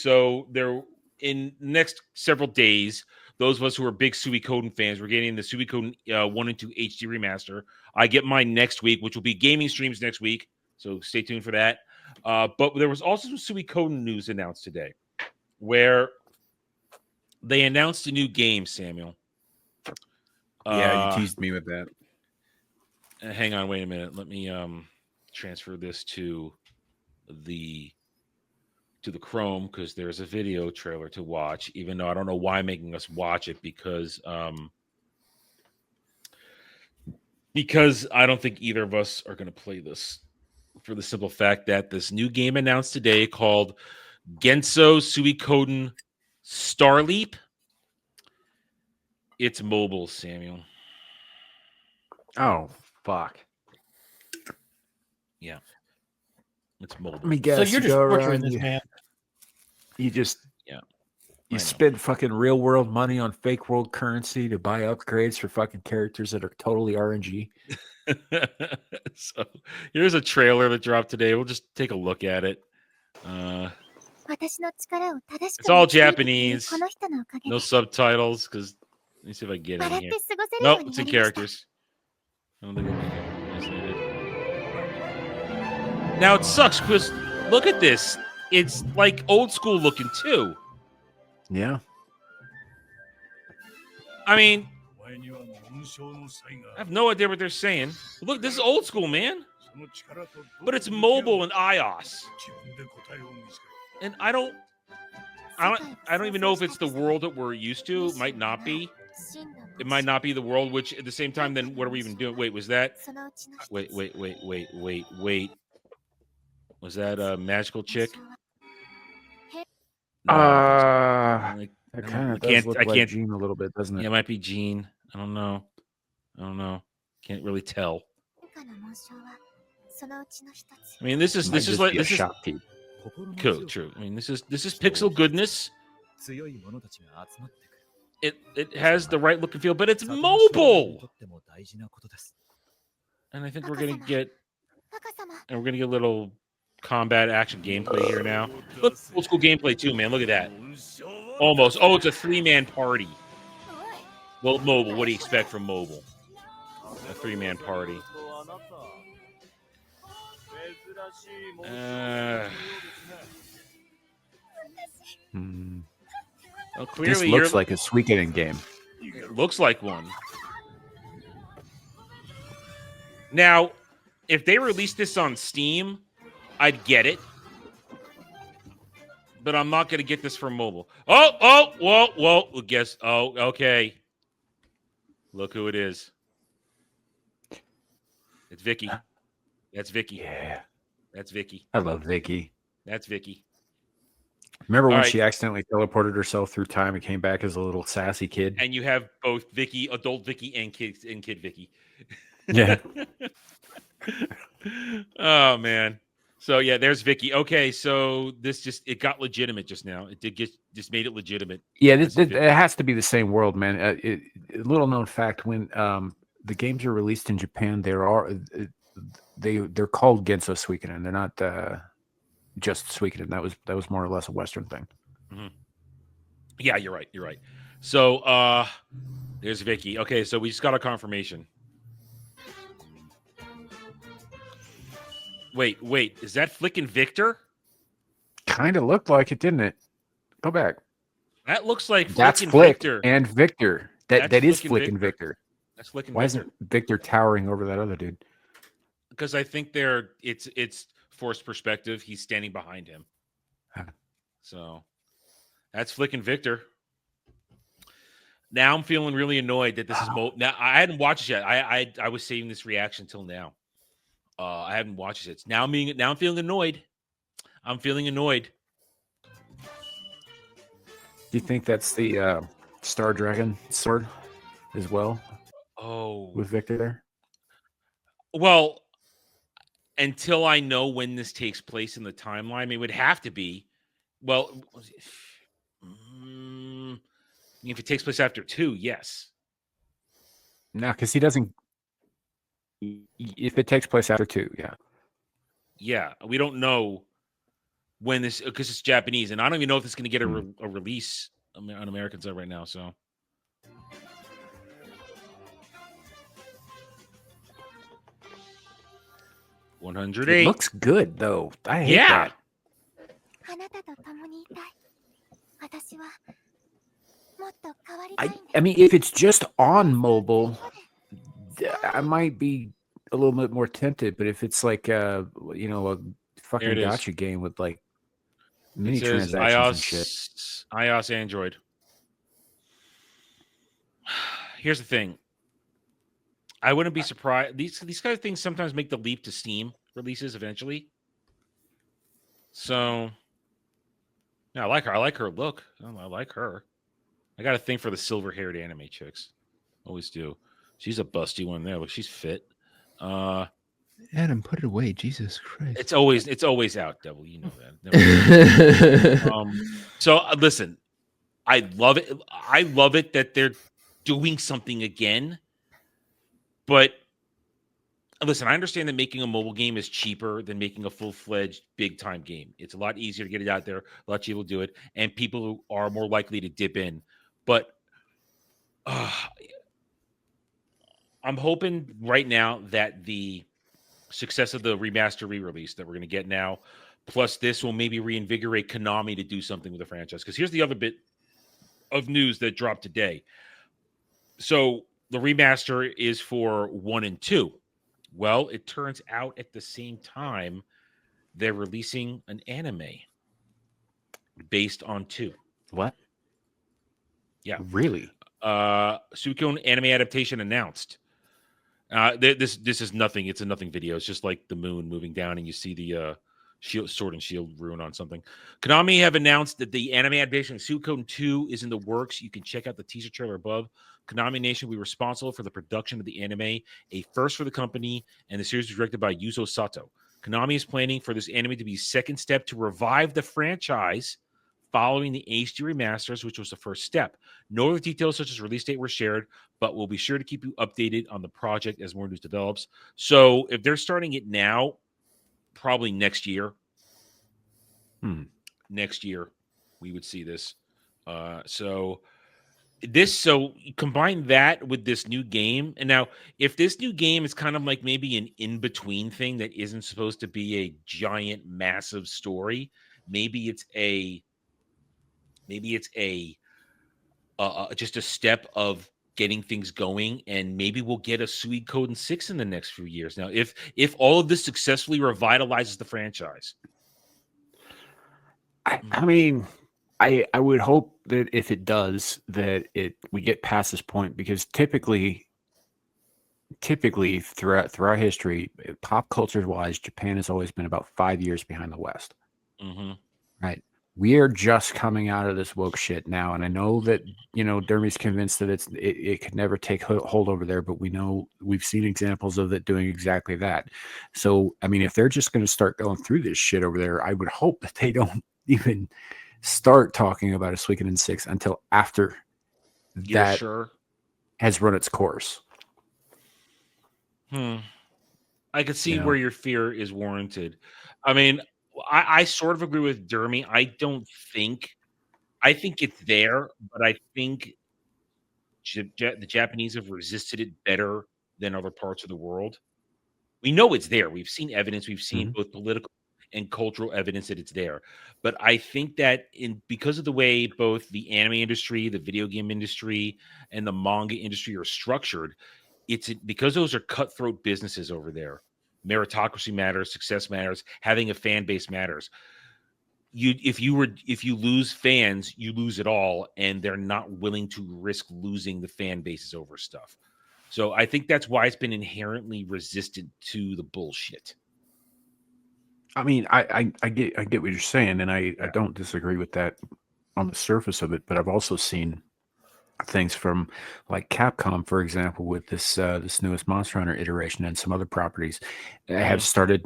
So there, in the next several days, those of us who are big Suikoden fans, we're getting the Suikoden 1 and 2 HD remaster. I get mine next week, which will be gaming streams next week. So stay tuned for that. But there was also some Suikoden news announced today, where they announced a new game, Samuel. Yeah, you teased me with that. Hang on, wait a minute. Let me transfer this to the Chrome, because there's a video trailer to watch, even though I don't know why I'm making us watch it, because I don't think either of us are going to play this, for the simple fact that this new game announced today called Genso Suikoden Starleap. It's mobile, Samuel. Oh, fuck. Yeah. It's mobile. Let me guess. So you're just torturing this man. You just... Yeah. You spend fucking real world money on fake world currency to buy upgrades for fucking characters that are totally RNG. So here's a trailer that dropped today. We'll just take a look at it. It's all Japanese, no subtitles. Because let me see if I can get it in here. Nope, it's in characters. I don't think we'll make it translated. Now it sucks because look at this. It's like old school looking too. Yeah. I mean, I have no idea what they're saying. Look, this is old school, man. But it's mobile and iOS. And I don't even know if it's the world that we're used to. It might not be. It might not be the world, which at the same time, then what are we even doing? Wait, was that? Wait. Was that a magical chick? No, that kind of does look like Jean a little bit, doesn't it? Yeah, it might be Jean. I don't know. Can't really tell. I mean, this is like cool, true. I mean, this is pixel goodness. It has the right look and feel, but it's mobile. And I think we're gonna get a little combat action gameplay here now. Look, old school gameplay too, man. Look at that. Almost. Oh, it's a 3-man party. Well, mobile. What do you expect from mobile? A 3-man party. Well, clearly this looks like a Suikoden game. It looks like one. Now, if they released this on Steam, I'd get it. But I'm not going to get this for mobile. Whoa. Guess. Oh, okay. Look who it is. It's Vicky. That's Vicky. Yeah. That's Vicky. I love Vicky. That's Vicky. Remember when she accidentally teleported herself through time and came back as a little sassy kid? And you have both Vicky, adult Vicky, and kid Vicky. Yeah. Oh, man. So, yeah, there's Vicky. Okay, so it got legitimate just now. It just made it legitimate. Yeah, it has to be the same world, man. Little known fact, when the games are released in Japan, they're called Genso Suikoden. They're not just Suikoden. That was more or less a Western thing. Mm-hmm. Yeah, you're right. So, there's Vicky. Okay, so we just got a confirmation. Wait, is that Flickin' Victor? Kind of looked like it, didn't it? Go back. That looks like that's Flickin' Flick Victor. And Victor. That is Flickin' Victor. That's Flickin' Victor. Why isn't Victor towering over that other dude? Because I think it's forced perspective. He's standing behind him. So that's Flickin' Victor. Now I'm feeling really annoyed that this is now I hadn't watched it yet. I was saving this reaction till now. I haven't watched it. Now I'm feeling annoyed. I'm feeling annoyed. Do you think that's the Star Dragon sword as well? Oh, with Victor there. Well, until I know when this takes place in the timeline, it would have to be. Well, if it takes place after 2, yes. No, because he doesn't. If it takes place after 2, yeah. Yeah, we don't know when this, because it's Japanese, and I don't even know if it's going to get a release on American side right now. So. $108. It looks good though. I hate that. I mean, if it's just on mobile, I might be a little bit more tempted. But if it's like a fucking gacha game with like mini transactions and shit. iOS, Android. Here's the thing. I wouldn't be surprised. These kind of things sometimes make the leap to Steam releases eventually. So, yeah, I like her. I like her look. I like her. I got a thing for the silver-haired anime chicks. Always do. She's a busty one there. Look, she's fit. Adam, put it away. Jesus Christ. It's always out, Devil. You know that. So listen, I love it. I love it that they're doing something again. But listen, I understand that making a mobile game is cheaper than making a full-fledged big-time game. It's a lot easier to get it out there. A lot cheaper to do it, and people are more likely to dip in. But I'm hoping right now that the success of the remaster re-release that we're going to get now, plus this will maybe reinvigorate Konami to do something with the franchise. Because here's the other bit of news that dropped today. So the remaster is for 1 and 2. Well, it turns out at the same time they're releasing an anime based on 2. What? Yeah. Really? Suikoden anime adaptation announced. This is nothing. It's a nothing video. It's just like the moon moving down, and you see the sword and shield rune on something. Konami have announced that the anime adaptation of Suikoden 2 is in the works. You can check out the teaser trailer above. Konami Nation will be responsible for the production of the anime, a first for the company, and the series was directed by Yuzo Sato. Konami is planning for this anime to be a second step to revive the franchise following the HD remasters, which was the first step. No other details such as release date were shared, but we'll be sure to keep you updated on the project as more news develops. So if they're starting it now, probably next year. Next year, we would see this. So combine that with this new game. And now, if this new game is kind of like maybe an in-between thing that isn't supposed to be a giant, massive story, maybe it's just a step of getting things going, and maybe we'll get a Suikoden 6 in the next few years. Now, if all of this successfully revitalizes the franchise. I mean, I would hope that if it does, that we get past this point, because typically throughout history, pop culture wise, Japan has always been about 5 years behind the West. Mm-hmm. Right. We are just coming out of this woke shit now, and I know that Dermy's convinced that it could never take hold over there, but we've seen examples of it doing exactly that. So I mean, if they're just going to start going through this shit over there, I would hope that they don't even start talking about a Suikoden 6 until after that has run its course. I could see where your fear is warranted. I mean, I sort of agree with Dermy. I think it's there, but I think the Japanese have resisted it better than other parts of the world. We know it's there. We've seen evidence. We've seen both political and cultural evidence that it's there. But I think that because of the way both the anime industry, the video game industry, and the manga industry are structured, it's because those are cutthroat businesses over there. Meritocracy matters, success matters, having a fan base matters. If you lose fans, you lose it all, and they're not willing to risk losing the fan bases over stuff. So I think that's why it's been inherently resistant to the bullshit. I mean, I get what you're saying, and I don't disagree with that on the surface of it, but I've also seen things from like Capcom, for example, with this newest Monster Hunter iteration and some other properties that have started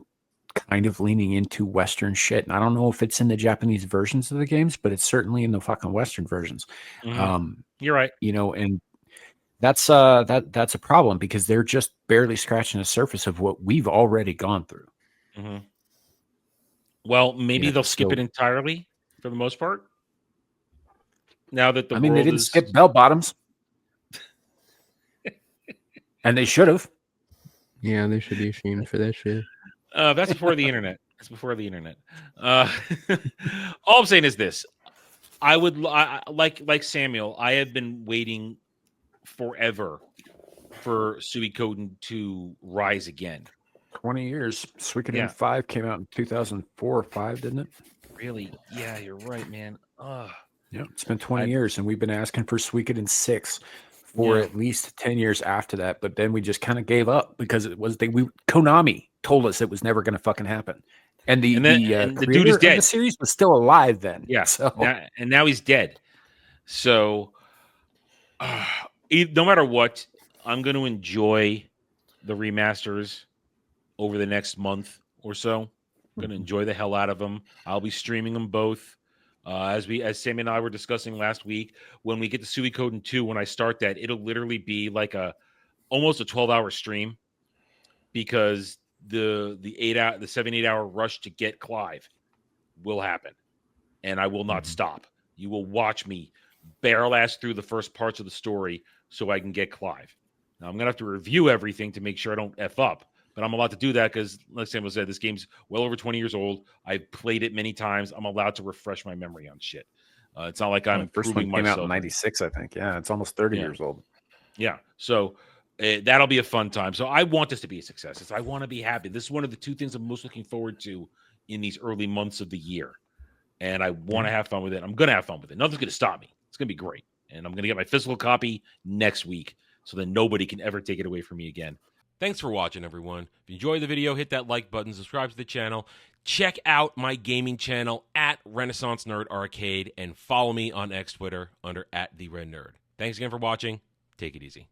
kind of leaning into Western shit. And I don't know if it's in the Japanese versions of the games, but it's certainly in the fucking Western versions. You're right. And that's a problem, because they're just barely scratching the surface of what we've already gone through. Well, maybe You know, they'll skip so- it entirely for the most part. Now that the I mean, they world didn't is skip bell bottoms, and they should have. Yeah, they should be ashamed for that shit. That's before the internet. That's before the internet. All I'm saying is this: like Samuel. I have been waiting forever for Suikoden to rise again. 20 years. Suikoden Yeah. 5 came out in 2004 or 5, didn't it? Really? Yeah, you're right, man. Yeah, it's been 20 years, and we've been asking for Suikoden 6 for at least 10 years after that. But then we just kind of gave up because it was Konami told us it was never going to fucking happen, and the the dude is creator dead. of the series was still alive then. Yeah. So Now he's dead. So no matter what, I'm going to enjoy the remasters over the next month or so. I'm going to enjoy the hell out of them. I'll be streaming them both. As Sammy and I were discussing last week, when we get to Suikoden 2, when I start that, it'll literally be like almost a 12-hour stream, because the 7-8 hour rush to get Clive will happen, and I will not stop. You will watch me barrel ass through the first parts of the story so I can get Clive. Now I'm gonna have to review everything to make sure I don't F up, but I'm allowed to do that because, like Samuel said, this game's well over 20 years old. I've played it many times. I'm allowed to refresh my memory on shit. It's not like I'm first proving one came out in myself. '96, I think. Yeah, it's almost 30 years old. Yeah, so that'll be a fun time. So I want this to be a success. I want to be happy. This is one of the two things I'm most looking forward to in these early months of the year, and I want to have fun with it. I'm going to have fun with it. Nothing's going to stop me. It's going to be great, and I'm going to get my physical copy next week so that nobody can ever take it away from me again. Thanks for watching, everyone. If you enjoyed the video, hit that like button, subscribe to the channel, check out my gaming channel at Renaissance Nerd Arcade, and follow me on X Twitter under @TheRedNerd. Thanks again for watching. Take it easy.